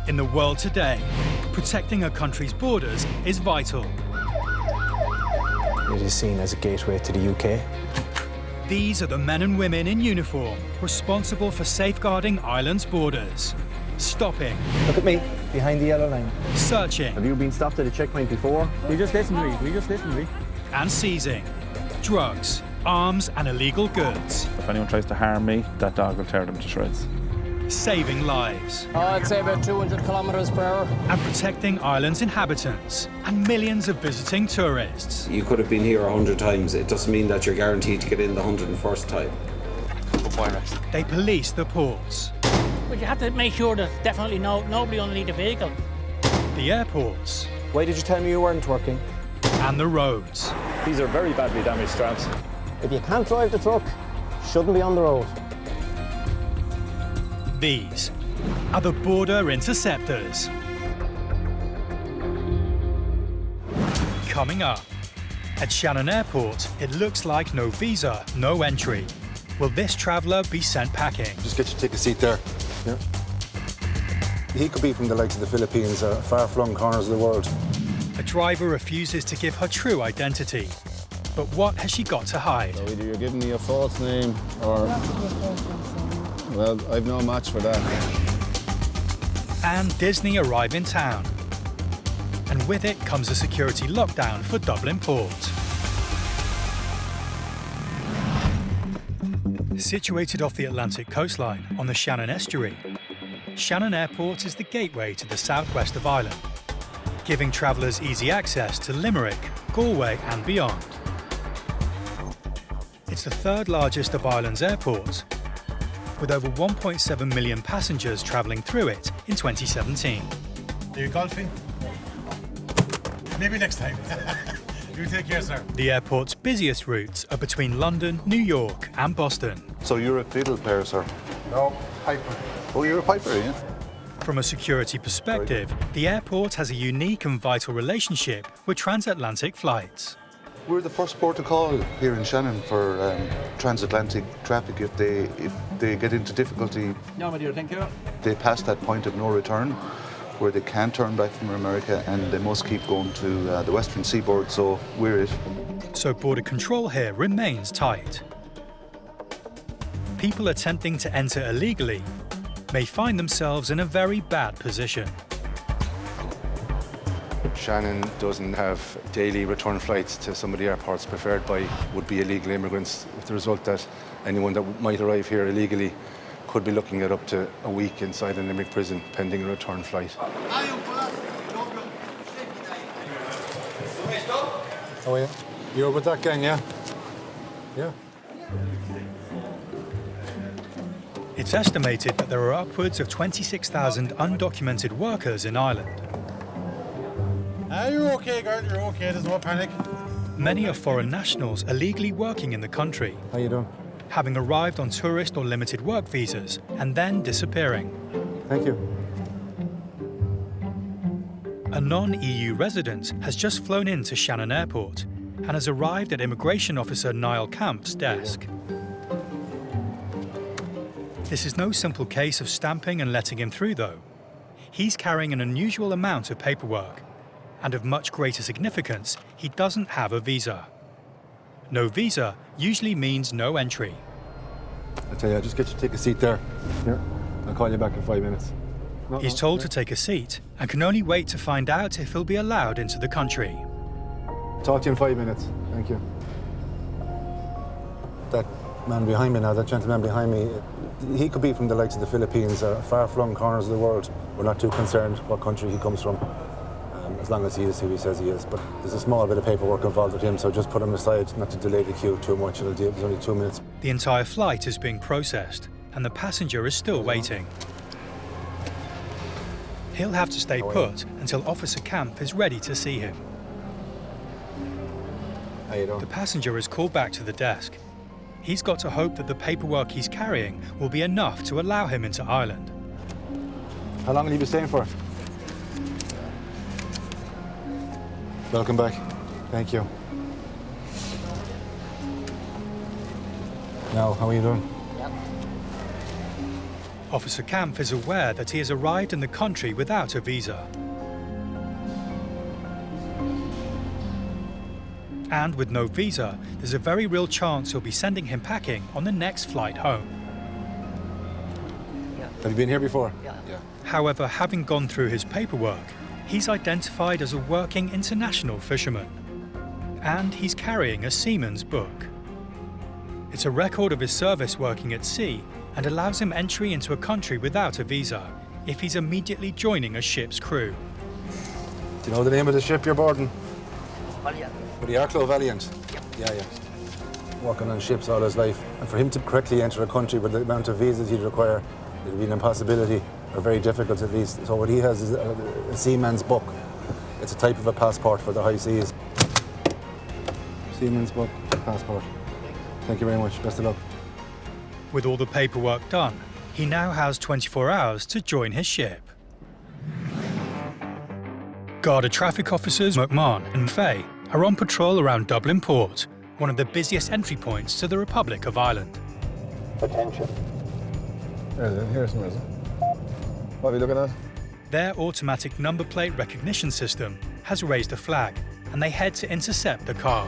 In the world today, protecting a country's borders is vital. It is seen as a gateway to the UK. These are the men and women in uniform responsible for safeguarding Ireland's borders. Stopping. Look at me, behind the yellow line. Searching. Have you been stopped at a checkpoint before? We just listened to me. And seizing drugs, arms and illegal goods. If anyone tries to harm me, that dog will tear them to shreds. Saving lives. I'd say about 200 kilometres per hour. And protecting Ireland's inhabitants and millions of visiting tourists. You could have been here 100 times. It doesn't mean that you're guaranteed to get in the 101st time. They police the ports. But you have to make sure there's definitely nobody underneath the vehicle. The airports. Why did you tell me you weren't working? And the roads. These are very badly damaged straps. If you can't drive the truck, shouldn't be on the road. These are the border interceptors. Coming up, at Shannon Airport, it looks like no visa, no entry. Will this traveller be sent packing? Just get you to take a seat there. Yeah. He could be from the likes of the Philippines or far-flung corners of the world. A driver refuses to give her true identity. But what has she got to hide? So either you're giving me a false name or... Well, I've no match for that. And Disney arrive in town. And with it comes a security lockdown for Dublin Port. Situated off the Atlantic coastline on the Shannon estuary, Shannon Airport is the gateway to the southwest of Ireland, giving travellers easy access to Limerick, Galway and beyond. It's the third largest of Ireland's airports, with over 1.7 million passengers travelling through it in 2017. Are you golfing? Maybe next time. You take care, sir. The airport's busiest routes are between London, New York and Boston. So you're a fiddle player, sir? No, piper. Oh, you're a piper, yeah? From a security perspective, the airport has a unique and vital relationship with transatlantic flights. We're the first port of call here in Shannon for transatlantic traffic. If they get into difficulty, No, my dear, thank you. they pass that point of no return where they can't turn back from America and they must keep going to the western seaboard, so we're it. So border control here remains tight. People attempting to enter illegally may find themselves in a very bad position. Shannon doesn't have daily return flights to some of the airports preferred by would-be illegal immigrants, with the result that anyone that might arrive here illegally could be looking at up to a week inside a Limerick prison pending a return flight. Oh, yeah? You're with that gang, yeah? Yeah. It's estimated that there are upwards of 26,000 undocumented workers in Ireland. You're okay, girl, you're okay, there's no panic. Many are foreign nationals illegally working in the country, How you doing? having arrived on tourist or limited work visas and then disappearing. Thank you. A non-EU resident has just flown into Shannon Airport and has arrived at Immigration Officer Niall Camp's desk. This is no simple case of stamping and letting him through, though. He's carrying an unusual amount of paperwork, and of much greater significance, he doesn't have a visa. No visa usually means no entry. I tell you, just get you to take a seat there. Here, I'll call you back in 5 minutes. He's told to take a seat and can only wait to find out if he'll be allowed into the country. Talk to you in 5 minutes. Thank you. That man behind me now, that gentleman behind me, he could be from the likes of the Philippines or far-flung corners of the world. We're not too concerned what country he comes from, as long as he is who he says he is. But there's a small bit of paperwork involved with him, so just put him aside, not to delay the queue too much. It'll do. There's only 2 minutes. The entire flight is being processed, and the passenger is still waiting. He'll have to stay put until Officer Camp is ready to see him. How you doing? The passenger is called back to the desk. He's got to hope that the paperwork he's carrying will be enough to allow him into Ireland. How long will you be staying for? Welcome back. Thank you. Now, how are you doing? Yep. Officer Kampf is aware that he has arrived in the country without a visa. And with no visa, there's a very real chance he'll be sending him packing on the next flight home. Have you been here before? Yeah. However, having gone through his paperwork, he's identified as a working international fisherman. And he's carrying a seaman's book. It's a record of his service working at sea and allows him entry into a country without a visa if he's immediately joining a ship's crew. Do you know the name of the ship you're boarding? Valiant. The Arklow Valiant? Yeah. Working on ships all his life. And for him to correctly enter a country with the amount of visas he'd require, it would be an impossibility, or very difficult at least. So what he has is a seaman's book. It's a type of a passport for the high seas. Seaman's book, passport. Thank you very much. Best of luck. With all the paperwork done, he now has 24 hours to join his ship. Garda traffic officers McMahon and Fay are on patrol around Dublin Port, one of the busiest entry points to the Republic of Ireland. Attention. Here's some reason. What are we looking at? Their automatic number plate recognition system has raised a flag, and they head to intercept the car.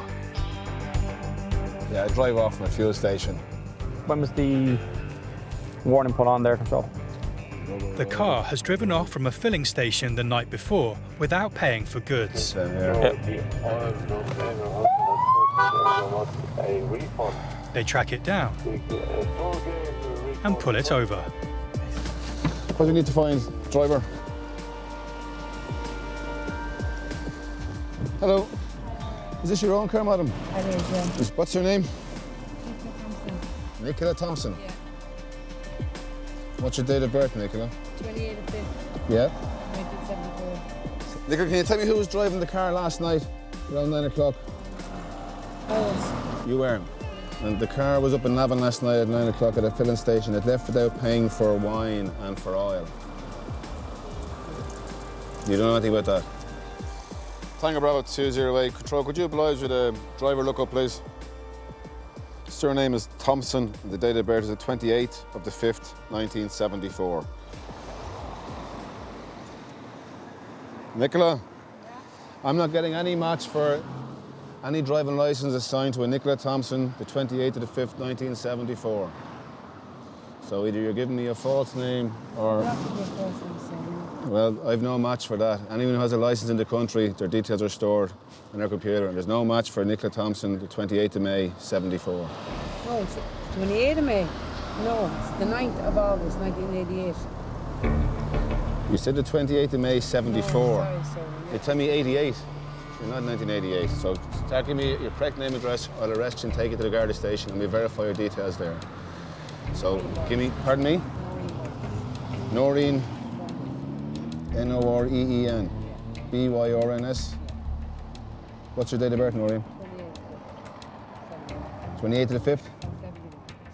Yeah, I drive off from a fuel station. When was the warning put on there, Control? The car has driven off from a filling station the night before without paying for goods. They track it down and pull it over. What do you need to find, driver? Hello. Is this your own car, madam? It is, yeah. What's your name? Nicola Thompson. Yeah. What's your date of birth, Nicola? 28th of 5th, Yeah. 1974. Nicola, can you tell me who was driving the car last night around 9 o'clock? I was. You were. And the car was up in Navan last night at 9 o'clock at a filling station. It left without paying for wine and for oil. You don't know anything about that? Tango Bravo 208. Control, could you oblige with a driver lookup, please? Surname is Thompson, and the date of birth is the 28th of the 5th, 1974. Nicola, I'm not getting any match for any driving licence assigned to a Nicola Thompson, the 28th of the 5th, 1974. So either you're giving me a false name or... Well, I've no match for that. Anyone who has a licence in the country, their details are stored on their computer, and there's no match for Nicola Thompson, the 28th of May, 74. No, it's 28th of May. No, it's the 9th of August, 1988. You said the 28th of May, 74. No, sorry. You tell me 88. You're not 1988. So start giving me your correct name and address. I'll arrest you and take you to the Garda station, and we'll verify your details there. So give me, pardon me? Noreen. Noreen. Byrs. What's your date of birth, Noreen? 28th of the 5th?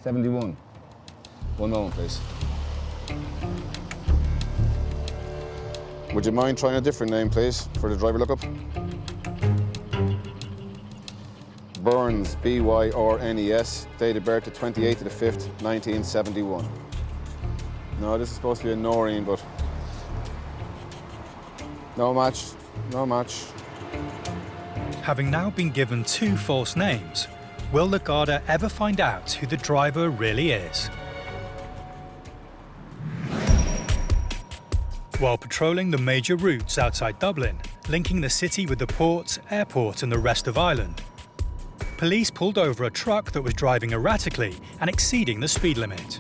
71. One moment, please. Would you mind trying a different name, please, for the driver lookup? Burns, Byrnes, date of birth the 28th of the 5th, 1971. No, this is supposed to be a Noreen, but no match, no match. Having now been given two false names, will the Garda ever find out who the driver really is? While patrolling the major routes outside Dublin, linking the city with the port, airport and the rest of Ireland, police pulled over a truck that was driving erratically and exceeding the speed limit.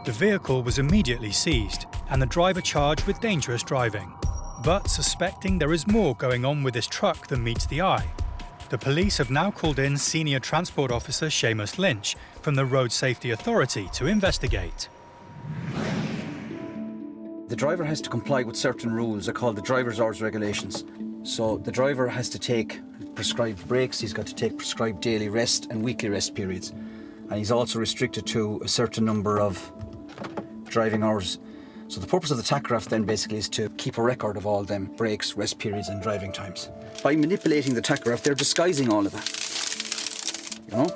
The vehicle was immediately seized and the driver charged with dangerous driving. But suspecting there is more going on with this truck than meets the eye, the police have now called in Senior Transport Officer Seamus Lynch from the Road Safety Authority to investigate. The driver has to comply with certain rules. They're called the driver's hours regulations. So the driver has to take prescribed breaks, he's got to take prescribed daily rest and weekly rest periods. And he's also restricted to a certain number of driving hours. So the purpose of the tachograph then basically is to keep a record of all them breaks, rest periods and driving times. By manipulating the tachograph, they're disguising all of that, you know?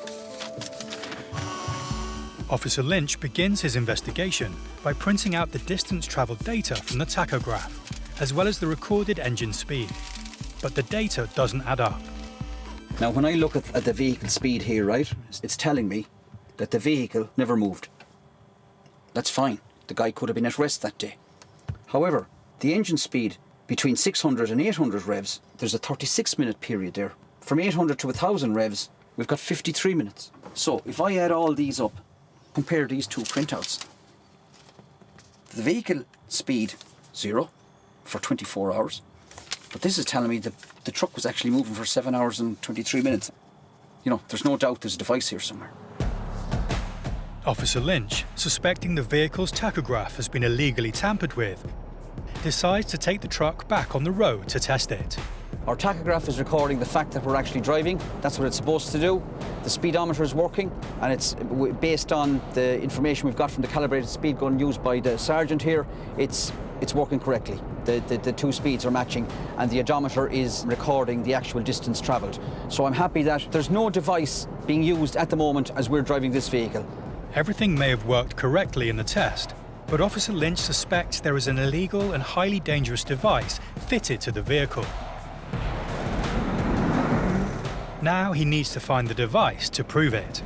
Officer Lynch begins his investigation by printing out the distance travelled data from the tachograph, as well as the recorded engine speed. But the data doesn't add up. Now, when I look at the vehicle speed here, right, it's telling me that the vehicle never moved. That's fine. The guy could have been at rest that day. However, the engine speed between 600 and 800 revs, there's a 36-minute period there. From 800 to 1,000 revs, we've got 53 minutes. So if I add all these up, compare these two printouts, the vehicle speed, 0 for 24 hours. But this is telling me that the truck was actually moving for 7 hours and 23 minutes. You know, there's no doubt there's a device here somewhere. Officer Lynch, suspecting the vehicle's tachograph has been illegally tampered with, decides to take the truck back on the road to test it. Our tachograph is recording the fact that we're actually driving. That's what it's supposed to do. The speedometer is working, and it's based on the information we've got from the calibrated speed gun used by the sergeant here. It's working correctly. The two speeds are matching, and the odometer is recording the actual distance travelled. So I'm happy that there's no device being used at the moment as we're driving this vehicle. Everything may have worked correctly in the test, but Officer Lynch suspects there is an illegal and highly dangerous device fitted to the vehicle. Now he needs to find the device to prove it.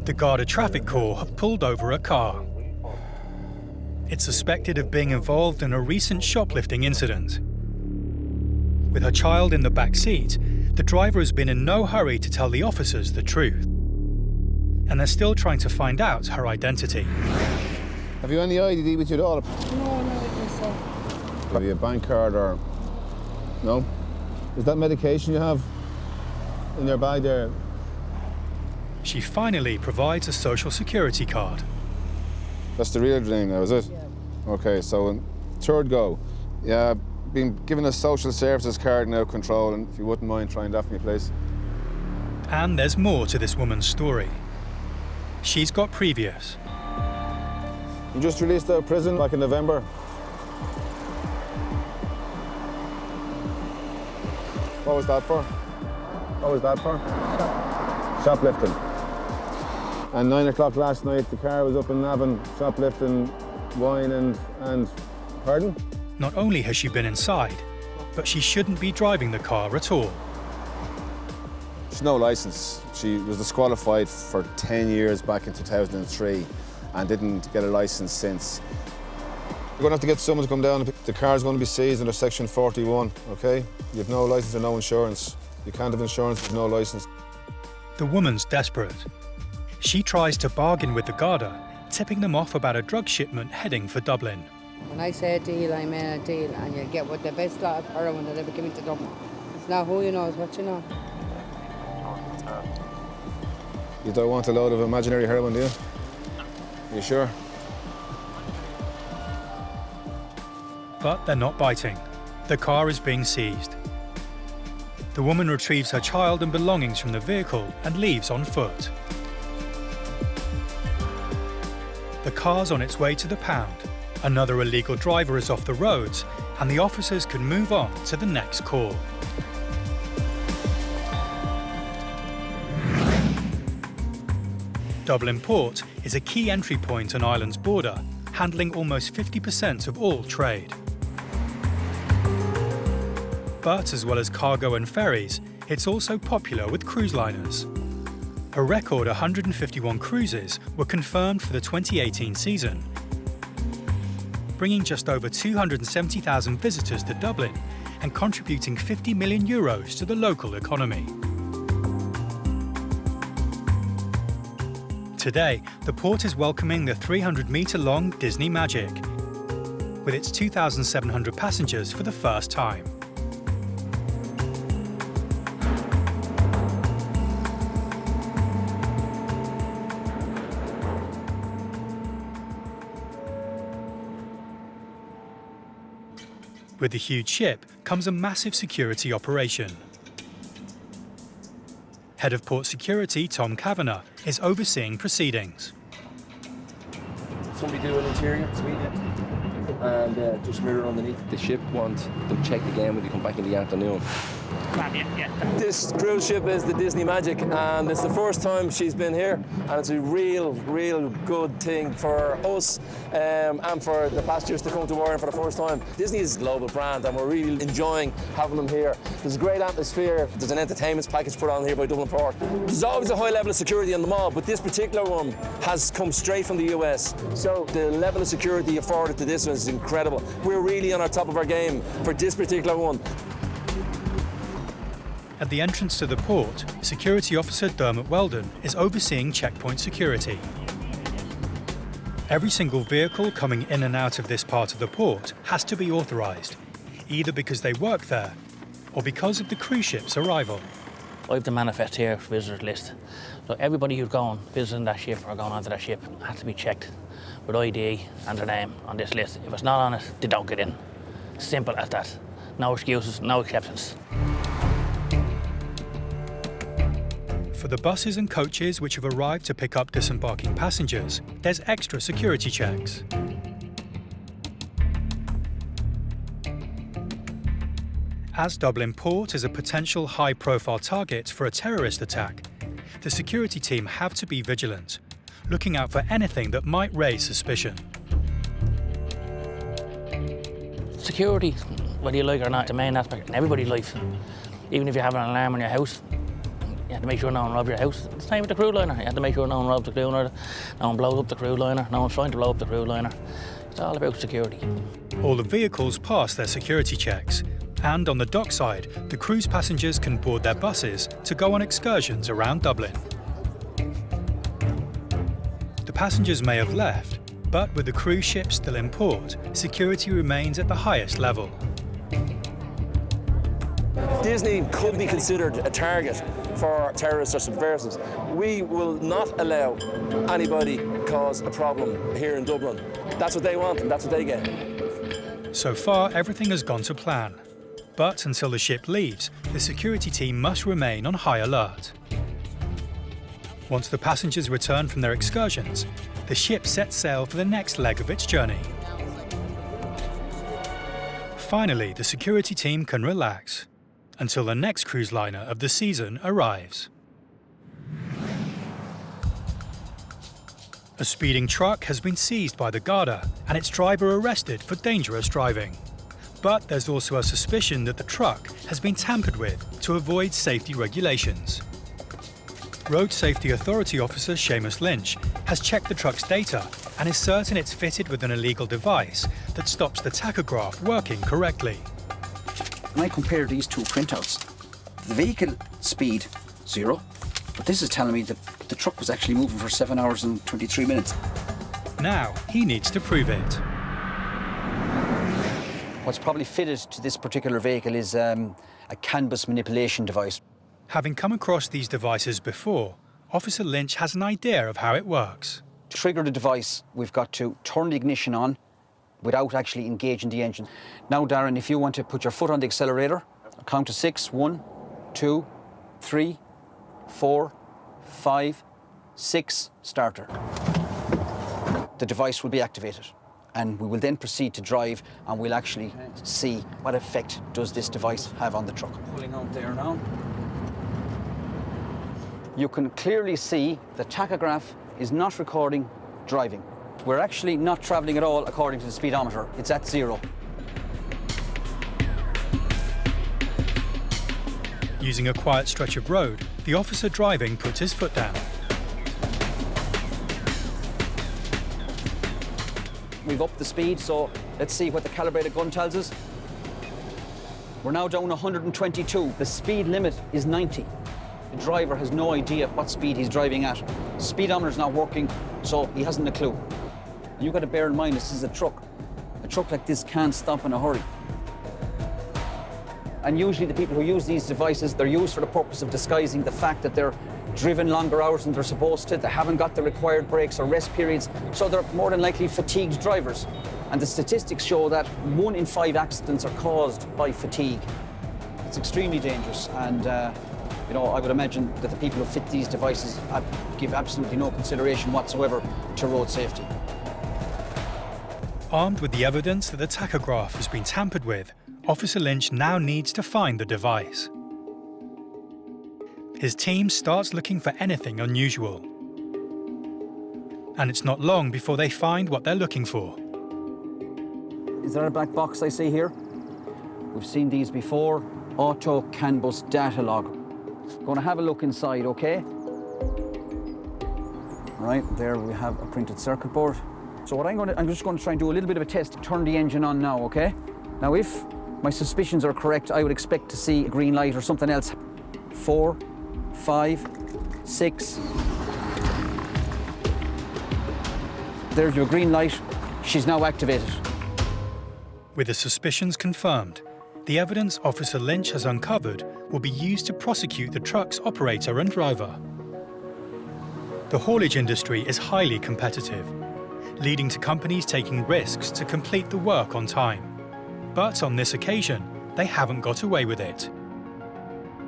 The Garda Traffic Corps have pulled over a car. It's suspected of being involved in a recent shoplifting incident. With her child in the back seat, the driver has been in no hurry to tell the officers the truth. And they're still trying to find out her identity. Have you any ID with you at all? No, not with myself. Have you a bank card or... No? Is that medication you have in your bag there? She finally provides a social security card. That's the real thing now, is it? Yeah. Okay, so in third go. Yeah, I've been given a social services card now, control, and if you wouldn't mind trying that for me, please. And there's more to this woman's story. She's got previous. You just released out of prison back in November. What was that for? What was that for? Shoplifting. And 9 o'clock last night, the car was up in Navan, shoplifting wine and pardon? Not only has she been inside, but she shouldn't be driving the car at all. She's no licence. She was disqualified for 10 years back in 2003 and didn't get a licence since. You're going to have to get someone to come down. The car's going to be seized under Section 41, OK? You have no licence or no insurance. You can't have insurance with no licence. The woman's desperate. She tries to bargain with the Garda, tipping them off about a drug shipment heading for Dublin. When I say a deal, I mean a deal, and you get what the best lot of heroin that ever came into Dublin. It's not who you know, it's what you know. You don't want a load of imaginary heroin, do you? You sure? But they're not biting. The car is being seized. The woman retrieves her child and belongings from the vehicle and leaves on foot. The car's on its way to the pound. Another illegal driver is off the roads, and the officers can move on to the next call. Dublin Port is a key entry point on Ireland's border, handling almost 50% of all trade. But as well as cargo and ferries, it's also popular with cruise liners. A record 151 cruises were confirmed for the 2018 season, bringing just over 270,000 visitors to Dublin and contributing €50 million to the local economy. Today, the port is welcoming the 300-metre-long Disney Magic, with its 2,700 passengers for the first time. With the huge ship comes a massive security operation. Head of Port Security, Tom Kavanagh, is overseeing proceedings. Somebody do an interior suite and just mirror underneath. The ship want them checked again when they come back in the afternoon. man, yeah. This cruise ship is the Disney Magic, and it's the first time she's been here, and it's a real good thing for us and for the passengers to come to Ireland for the first time. Disney is a global brand, and we're really enjoying having them here. There's a great atmosphere. There's an entertainment package put on here by Dublin Port. There's always a high level of security on the mall, but this particular one has come straight from the US. So the level of security afforded to this one is incredible. We're really on our top of our game for this particular one. At the entrance to the port, Security Officer Dermot Weldon is overseeing checkpoint security. Every single vehicle coming in and out of this part of the port has to be authorised, either because they work there or because of the cruise ship's arrival. I have the manifest here, visitors list. So everybody who's going, visiting that ship or going onto that ship has to be checked with ID and their name on this list. If it's not on it, they don't get in. Simple as that. No excuses, no acceptance. For the buses and coaches which have arrived to pick up disembarking passengers, there's extra security checks. As Dublin Port is a potential high-profile target for a terrorist attack, the security team have to be vigilant, looking out for anything that might raise suspicion. Security, whether you like it or not, the main aspect in everybody's life. Even if you have an alarm on your house, you have to make sure no one robs your house. It's the same with the cruise liner. You have to make sure no one robs the cruise liner, no one blows up the cruise liner, no one's trying to blow up the cruise liner. It's all about security. All the vehicles pass their security checks, and on the dockside, the cruise passengers can board their buses to go on excursions around Dublin. The passengers may have left, but with the cruise ship still in port, security remains at the highest level. Disney could be considered a target for terrorists or subversives. We will not allow anybody cause a problem here in Dublin. That's what they want and that's what they get. So far, everything has gone to plan. But until the ship leaves, the security team must remain on high alert. Once the passengers return from their excursions, the ship sets sail for the next leg of its journey. Finally, the security team can relax until the next cruise liner of the season arrives. A speeding truck has been seized by the Garda and its driver arrested for dangerous driving. But there's also a suspicion that the truck has been tampered with to avoid safety regulations. Road Safety Authority Officer Seamus Lynch has checked the truck's data and is certain it's fitted with an illegal device that stops the tachograph working correctly. When I compare these two printouts, the vehicle speed 0, but this is telling me that the truck was actually moving for 7 hours and 23 minutes. Now he needs to prove it. What's probably fitted to this particular vehicle is a canvas manipulation device. Having come across these devices before, Officer Lynch has an idea of how it works. To trigger the device, we've got to turn the ignition on without actually engaging the engine. Now, Darren, if you want to put your foot on the accelerator, count to 6, 1, 2, 3, 4, 5, 6, starter. The device will be activated. And we will then proceed to drive and we'll actually see what effect does this device have on the truck. Pulling out there now. You can clearly see the tachograph is not recording driving. We're actually not travelling at all according to the speedometer. It's at 0. Using a quiet stretch of road, the officer driving puts his foot down. We've upped the speed, so let's see what the calibrated gun tells us. We're now down 122. The speed limit is 90. The driver has no idea what speed he's driving at. The speedometer's not working, so he hasn't a clue. You've got to bear in mind this is a truck. A truck like this can't stop in a hurry. And usually the people who use these devices, they're used for the purpose of disguising the fact that they're driven longer hours than they're supposed to, they haven't got the required breaks or rest periods, so they're more than likely fatigued drivers. And the statistics show that 1 in 5 accidents are caused by fatigue. It's extremely dangerous, and you know, I would imagine that the people who fit these devices give absolutely no consideration whatsoever to road safety. Armed with the evidence that the tachograph has been tampered with, Officer Lynch now needs to find the device. his team starts looking for anything unusual. And it's not long before they find what they're looking for. Is there a black box I see here? We've seen these before. Auto CAN bus data log. Going to have a look inside, okay? Right, there we have a printed circuit board. So what I'm just going to try and do a little bit of a test. Turn the engine on now, okay? Now if my suspicions are correct, I would expect to see a green light or something else. 4, 5, 6. There's your green light. She's now activated. With the suspicions confirmed, the evidence Officer Lynch has uncovered will be used to prosecute the truck's operator and driver. The haulage industry is highly competitive, leading to companies taking risks to complete the work on time. But on this occasion, they haven't got away with it.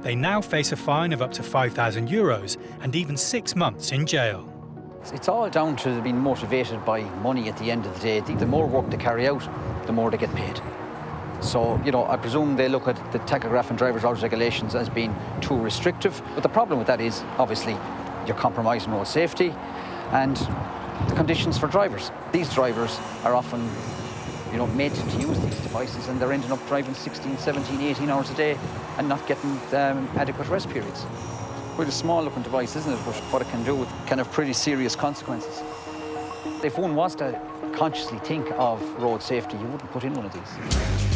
They now face a fine of up to €5,000 and even 6 months in jail. It's all down to being motivated by money at the end of the day. The more work they carry out, the more they get paid. So, I presume they look at the tachograph and driver's hours regulations as being too restrictive. But the problem with that is, obviously, you're compromising road safety and the conditions for drivers. These drivers are often, made to use these devices, and they're ending up driving 16, 17, 18 hours a day and not getting adequate rest periods. Quite a small-looking device, isn't it? But what it can do can have pretty serious consequences. If one was to consciously think of road safety, you wouldn't put in one of these.